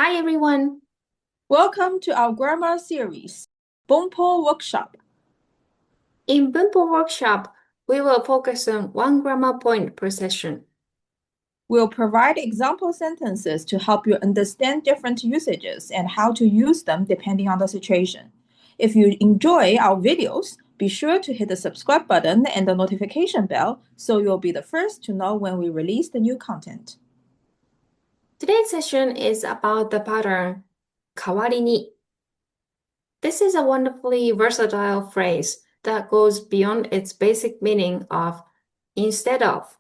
Hi everyone! Welcome to our grammar series, Bunpo Workshop. In Bunpo Workshop, we will focus on one grammar point per session. We'll provide example sentences to help you understand different usages and how to use them depending on the situation. If you enjoy our videos, be sure to hit the subscribe button and the notification bell so you'll be the first to know when we release the new content. Today's session is about the pattern かわりに. This is a wonderfully versatile phrase that goes beyond its basic meaning of instead of.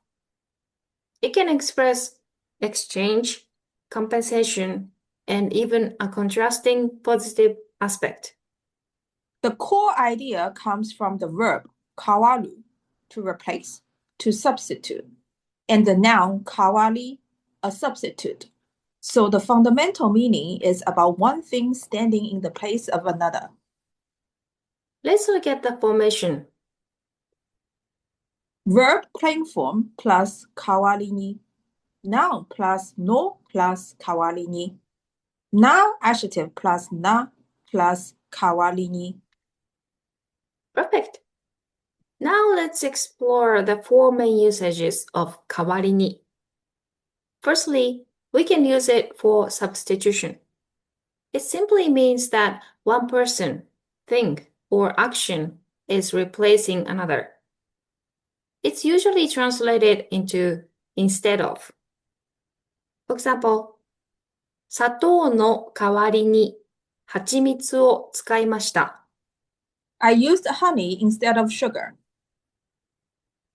It can express exchange, compensation, and even a contrasting positive aspect. The core idea comes from the verb 変わる, to replace, to substitute, and the noun 変わり, a substitute. So the fundamental meaning is about one thing standing in the place of another. Let's look at the formation. Verb plain form plus 変わりに. Noun plus no plus 変わりに. Noun adjective plus な plus 変わりに. Perfect. Now let's explore the four main usages of かわりに. Firstly, we can use it for substitution. It simply means that one person, thing, or action is replacing another. It's usually translated into instead of. For example, 砂糖のかわりにはちみつを使いました。I used honey instead of sugar.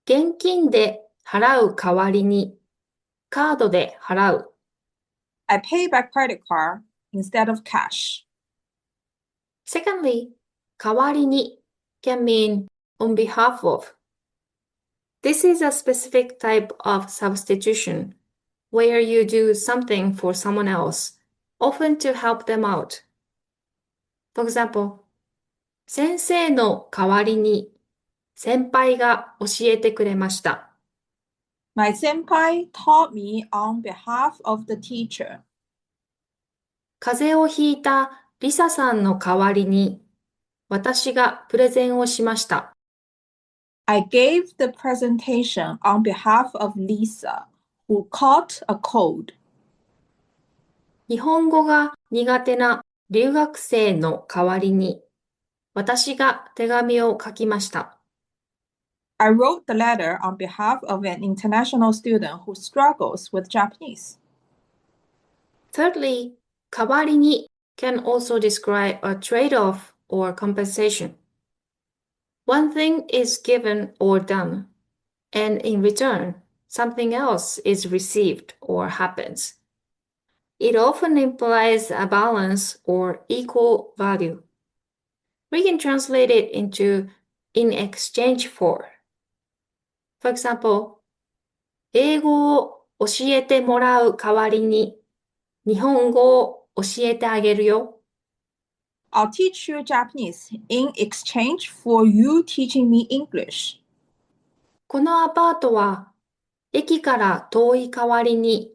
現金で払うかわりにカードで払う。I pay by credit card instead of cash. Secondly, かわりに can mean on behalf of. This is a specific type of substitution where you do something for someone else, often to help them out. For example, 先生のかわりに先輩が教えてくれました。My senpai taught me on behalf of the teacher. 風邪をひいたリサさんの代わりに私がプレゼンをしました。I gave the presentation on behalf of Lisa, who caught a cold. 日本語が苦手な留学生の代わりに私が手紙を書きました。I wrote the letter on behalf of an international student who struggles with Japanese. Thirdly, 代わりに can also describe a trade-off or compensation. One thing is given or done, and in return, something else is received or happens. It often implies a balance or equal value. We can translate it into in exchange for. For example, 英語を教えてもらう代わりに日本語を教えてあげるよ。I'll teach you Japanese in exchange for you teaching me English. このアパートは駅から遠い代わりに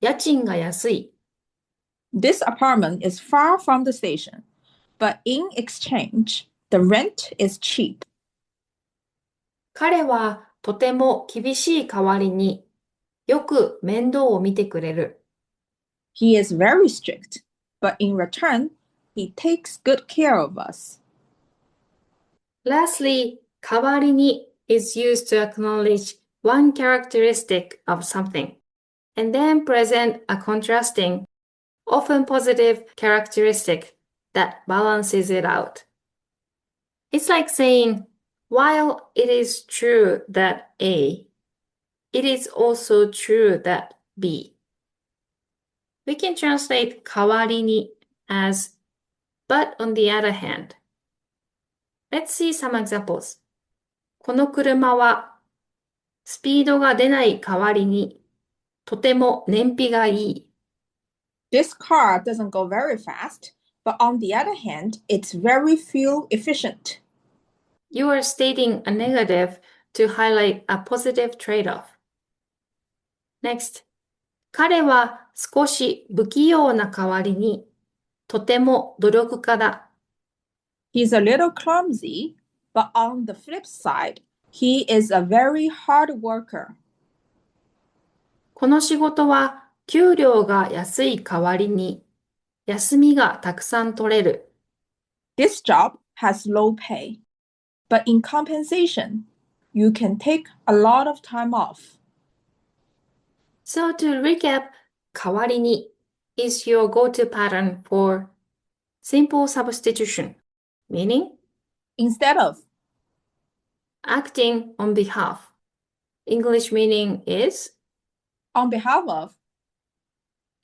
家賃が安い。This apartment is far from the station, but in exchange, the rent is cheap. 彼はとても厳しい代わりによく面倒を見てくれる。He is very strict, but in return, he takes good care of us. Lastly, 代わりに is used to acknowledge one characteristic of something, and then present a contrasting, often positive characteristic that balances it out. It's like saying, while it is true that A, it is also true that B. We can translate 代わりに as but on the other hand. Let's see some examples. この車はスピードが出ない代わりにとても燃費がいい。This car doesn't go very fast, but on the other hand, it's very fuel efficient. You are stating a negative to highlight a positive trade-off. Next, 彼は少し不器用な代わりに、とても努力家だ。He's a little clumsy, but on the flip side, he is a very hard worker. この仕事は給料が安い代わりに、休みがたくさん取れる。This job has low pay, but in compensation, you can take a lot of time off. So to recap, 代わりに is your go-to pattern for simple substitution, meaning Instead of, acting on behalf. English meaning is on behalf of,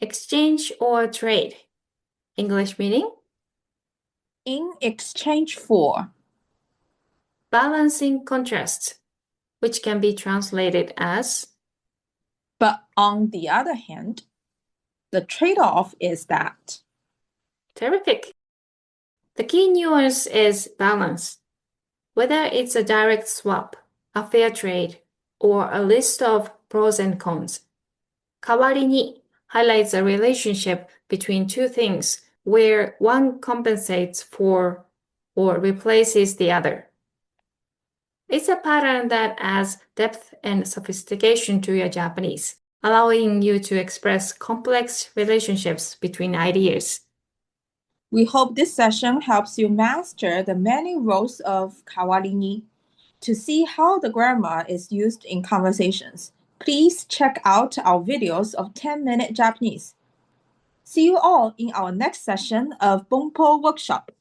exchange or trade. English meaning in exchange for. balancing contrasts, which can be translated as But on the other hand, the trade-off is that. terrific. The key nuance is balance. Whether it's a direct swap, a fair trade, or a list of pros and cons. 代わりに highlights a relationship between two things where one compensates for or replaces the other. It's a pattern that adds depth and sophistication to your Japanese, allowing you to express complex relationships between ideas. We hope this session helps you master the many roles of kawarini. To see how the grammar is used in conversations, please check out our videos of 10-minute Japanese. See you all in our next session of Bunpo Workshop.